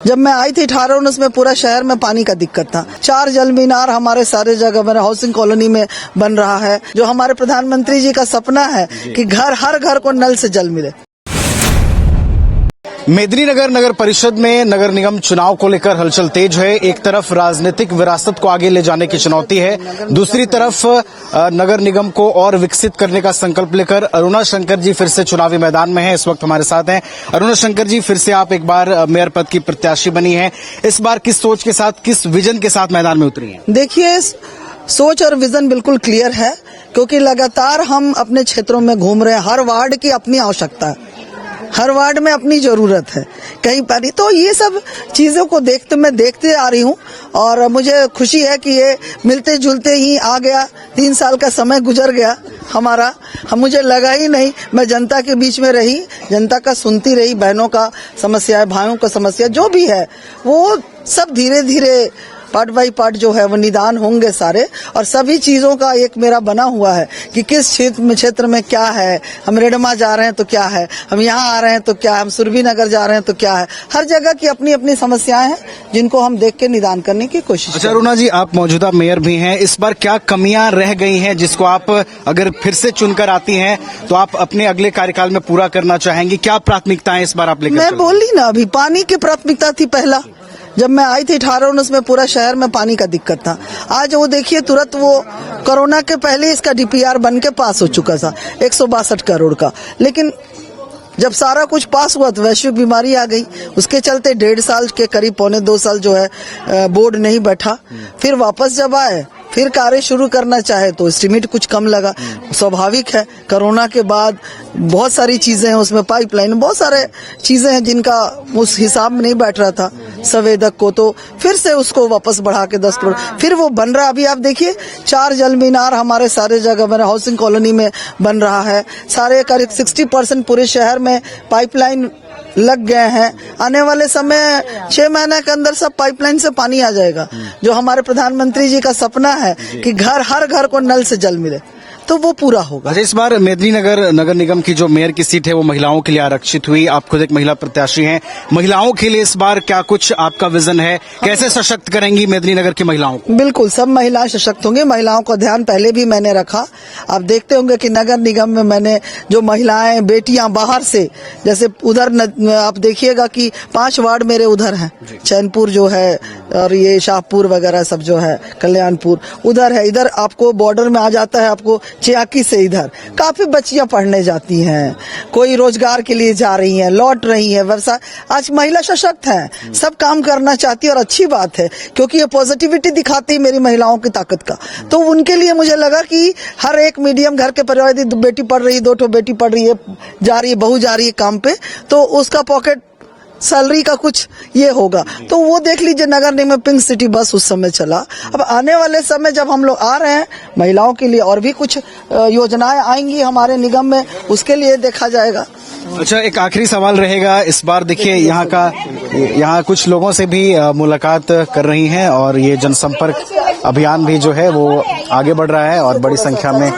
जब मैं आई थी 18-19 में पूरा शहर में पानी का दिक्कत था। 4 जल मीनार हमारे सारे जगह बने, हाउसिंग कॉलोनी में बन रहा है। जो हमारे प्रधानमंत्री जी का सपना है कि हर घर को नल से जल मिले। मेदिनीनगर नगर परिषद में नगर निगम चुनाव को लेकर हलचल तेज है। एक तरफ राजनीतिक विरासत को आगे ले जाने की चुनौती है, दूसरी तरफ नगर निगम को और विकसित करने का संकल्प लेकर अरुणा शंकर जी फिर से चुनावी मैदान में हैं। इस वक्त हमारे साथ हैं अरुणा शंकर जी। फिर से आप एक बार मेयर पद की प्रत्याशी बनी हैं। इस बार किस सोच के साथ, किस विजन के साथ मैदान में उतरी हैं? देखिए, सोच और विजन बिल्कुल क्लियर है, क्योंकि लगातार हम अपने क्षेत्रों में घूम रहे हैं। हर वार्ड की अपनी आवश्यकता है, हर वार्ड में अपनी जरूरत है कहीं पर। तो ये सब चीजों को मैं देखते आ रही हूँ और मुझे खुशी है कि ये मिलते जुलते ही आ गया। 3 साल का समय गुजर गया हमारा, मुझे लगा ही नहीं। मैं जनता के बीच में रही, जनता का सुनती रही, बहनों का समस्या, भाइयों का समस्या जो भी है वो सब धीरे धीरे पार्ट बाई पार्ट जो है वो निदान होंगे सारे। और सभी चीजों का एक मेरा बना हुआ है कि किस क्षेत्र में क्या है। हम रेडमा जा रहे हैं तो क्या है, हम यहाँ आ रहे हैं तो क्या है, हम सुरभि नगर जा रहे हैं तो क्या है। हर जगह की अपनी अपनी समस्याएं हैं जिनको हम देख के निदान करने की कोशिश। अच्छा अरुणा जी, आप मौजूदा मेयर भी हैं। इस बार क्या कमियां रह गई हैं जिसको आप अगर फिर से चुनकर आती हैं तो आप अपने अगले कार्यकाल में पूरा करना चाहेंगी? क्या प्राथमिकताएं इस बार आप लेकर? मैं बोली ना, अभी पानी की प्राथमिकता थी पहला। जब मैं आई थी 18-19 में पूरा शहर में पानी का दिक्कत था। आज वो देखिए, तुरंत वो कोरोना के पहले इसका डीपीआर बन के पास हो चुका था 162 करोड़ का। लेकिन जब सारा कुछ पास हुआ तो वैश्विक बीमारी आ गई। उसके चलते 1.5 साल के करीब, 1.25-2 साल जो है बोर्ड नहीं बैठा। फिर वापस जब आए, फिर कार्य शुरू करना चाहे तो एस्टिमेट कुछ कम लगा। स्वाभाविक है, कोरोना के बाद बहुत सारी चीजें हैं उसमें, पाइपलाइन, बहुत सारे चीजें हैं जिनका उस हिसाब में नहीं बैठ रहा था संवेदक को। तो फिर से उसको वापस बढ़ा के 10 करोड़ फिर वो बन रहा। अभी आप देखिए, 4 जल मीनार हमारे सारे जगह बने, हाउसिंग कॉलोनी में बन रहा है। सारे करीब 60% पूरे शहर में पाइपलाइन लग गए हैं। आने वाले समय 6 महीने के अंदर सब पाइपलाइन से पानी आ जाएगा। जो हमारे प्रधानमंत्री जी का सपना है कि हर घर को नल से जल मिले, तो वो पूरा होगा। अच्छा, इस बार मेदिनीनगर नगर निगम की जो मेयर की सीट है वो महिलाओं के लिए आरक्षित हुई। आप खुद एक महिला प्रत्याशी हैं। महिलाओं के लिए इस बार क्या कुछ आपका विजन है? कैसे सशक्त करेंगी मेदिनीनगर की महिलाओं को? बिल्कुल, सब महिलाएं सशक्त होंगी। महिलाओं का ध्यान पहले भी मैंने रखा। आप देखते होंगे कि नगर निगम में मैंने जो महिलाएं, बेटियां बाहर से, जैसे उधर आप देखिएगा कि 5 वार्ड मेरे उधर हैं, चैनपुर जो है और ये शाहपुर वगैरह सब जो है, कल्याणपुर उधर है। इधर आपको बॉर्डर में आ जाता है, आपको चियाकी से इधर काफी बच्चियां पढ़ने जाती हैं, कोई रोजगार के लिए जा रही हैं, लौट रही हैं, व्यवसाय। आज महिला सशक्त है, सब काम करना चाहती है और अच्छी बात है, क्योंकि ये पॉजिटिविटी दिखाती है मेरी महिलाओं की ताकत का। तो उनके लिए मुझे लगा कि हर एक मीडियम घर के परिवार, बेटी पढ़ रही, 2 बेटी पढ़ रही है, जा रही है, बहू जा रही है काम पे, तो उसका पॉकेट सैलरी का कुछ ये होगा। तो वो देख लीजिए, नगर निगम में पिंक सिटी बस उस समय चला। अब आने वाले समय जब हम लोग आ रहे हैं, महिलाओं के लिए और भी कुछ योजनाएं आएंगी हमारे निगम में, उसके लिए देखा जाएगा। अच्छा, एक आखिरी सवाल रहेगा। इस बार देखिए, यहाँ कुछ लोगों से भी मुलाकात कर रही हैं और ये जनसंपर्क अभियान भी जो है वो आगे बढ़ रहा है और बड़ी संख्या में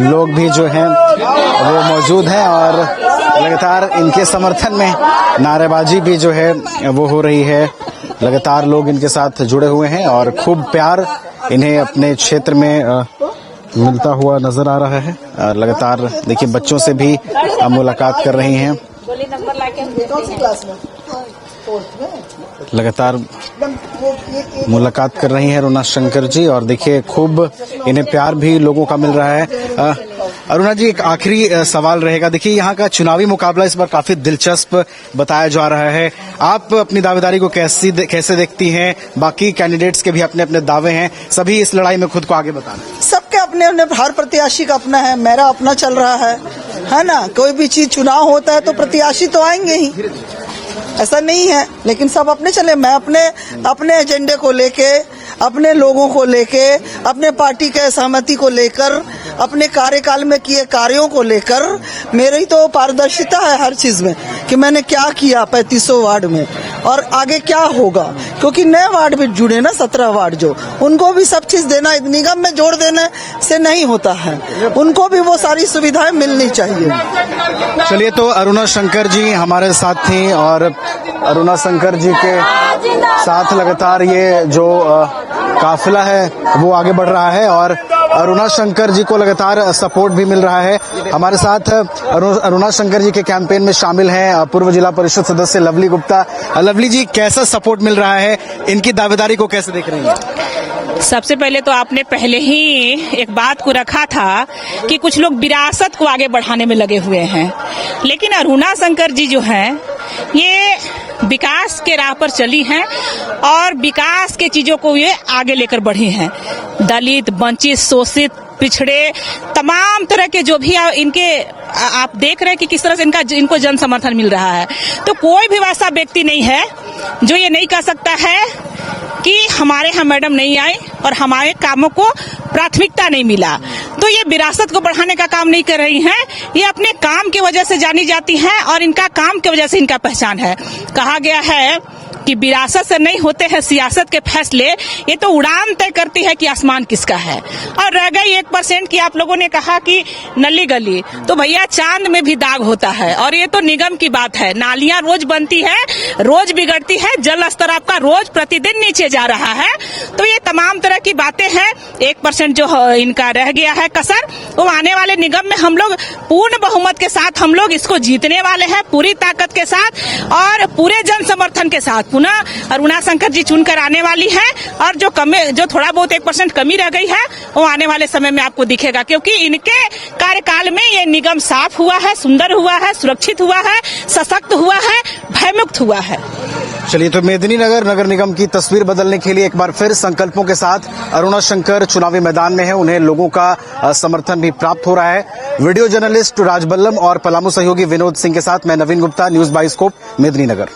लोग भी जो हैं वो मौजूद हैं और लगातार इनके समर्थन में नारेबाजी भी जो है वो हो रही है। लगातार लोग इनके साथ जुड़े हुए हैं और खूब प्यार इन्हें अपने क्षेत्र में मिलता हुआ नजर आ रहा है। लगातार देखिए, बच्चों से भी मुलाकात कर रही हैं, लगातार मुलाकात कर रही हैं अरुणा शंकर जी। और देखिए, खूब इन्हें प्यार भी लोगों का मिल रहा है। अरुणा जी, एक आखिरी सवाल रहेगा। देखिए, यहाँ का चुनावी मुकाबला इस बार काफी दिलचस्प बताया जा रहा है। आप अपनी दावेदारी को कैसे देखती हैं? बाकी कैंडिडेट्स के भी अपने अपने दावे हैं, सभी इस लड़ाई में खुद को आगे बताना है। सबके अपने अपने, हर प्रत्याशी का अपना है, मेरा अपना चल रहा है ना। कोई भी चीज चुनाव होता है तो प्रत्याशी तो आएंगे ही, ऐसा नहीं है, लेकिन सब अपने चले। मैं अपने एजेंडे को लेके, अपने लोगों को लेके, अपने पार्टी के सहमति को लेकर, अपने कार्यकाल में किए कार्यों को लेकर, मेरी तो पारदर्शिता है हर चीज में कि मैंने क्या किया 3500 वार्ड में और आगे क्या होगा। क्योंकि नए वार्ड भी जुड़े ना, 17 वार्ड जो, उनको भी सब चीज देना, निगम में जोड़ देने से नहीं होता है, उनको भी वो सारी सुविधाएं मिलनी चाहिए। चलिए, तो अरुणा शंकर जी हमारे साथ थी और अरुणा शंकर जी के साथ लगातार ये जो काफिला है वो आगे बढ़ रहा है और अरुणा शंकर जी को लगातार सपोर्ट भी मिल रहा है। हमारे साथ अरुणा शंकर जी के कैंपेन में शामिल हैं पूर्व जिला परिषद सदस्य लवली गुप्ता। लवली जी, कैसा सपोर्ट मिल रहा है, इनकी दावेदारी को कैसे देख रही हैं? सबसे पहले तो आपने पहले ही एक बात को रखा था कि कुछ लोग विरासत को आगे बढ़ाने में लगे हुए हैं, लेकिन अरुणा शंकर जी जो हैं ये विकास के राह पर चली हैं और विकास के चीजों को ये आगे लेकर बढ़ी हैं। दलित, वंचित, शोषित, पिछड़े, तमाम तरह के जो भी इनके आप देख रहे हैं कि किस तरह से इनको जन समर्थन मिल रहा है। तो कोई भी वैसा व्यक्ति नहीं है जो ये नहीं कह सकता है कि हमारे यहाँ मैडम नहीं आई और हमारे कामों को प्राथमिकता नहीं मिला। तो ये विरासत को बढ़ाने का काम नहीं कर रही हैं, ये अपने काम की वजह से जानी जाती हैं और इनका काम की वजह से इनका पहचान है। कहा गया है कि विरासत से नहीं होते हैं सियासत के फैसले, ये तो उड़ान तय करती है कि आसमान किसका है। और रह गई 1% की आप लोगों ने कहा कि नली गली, तो भैया चांद में भी दाग होता है और ये तो निगम की बात है। नालियां रोज बनती है, रोज बिगड़ती है, जल स्तर आपका रोज प्रतिदिन नीचे जा रहा है। तो ये तमाम तरह की बातें हैं। 1% जो इनका रह गया है कसर, वो आने वाले निगम में हम लोग पूर्ण बहुमत के साथ हम लोग इसको जीतने वाले हैं, पूरी ताकत के साथ और पूरे जन समर्थन के साथ। पुनः अरुणा शंकर जी चुनकर आने वाली है और जो थोड़ा बहुत 1% कमी रह गई है वो आने वाले समय में आपको दिखेगा, क्योंकि इनके कार्यकाल में ये निगम साफ हुआ है, सुंदर हुआ है, सुरक्षित हुआ है, सशक्त हुआ है, भयमुक्त हुआ है। चलिए, तो मेदिनीनगर नगर निगम की तस्वीर बदलने के लिए एक बार फिर संकल्पों के साथ अरुणा शंकर चुनावी मैदान में है। उन्हें लोगों का समर्थन भी प्राप्त हो रहा है। वीडियो जर्नलिस्ट राज बल्लम और पलामू सहयोगी विनोद सिंह के साथ मैं नवीन गुप्ता, न्यूज बाइस्कोप, मेदिनीनगर।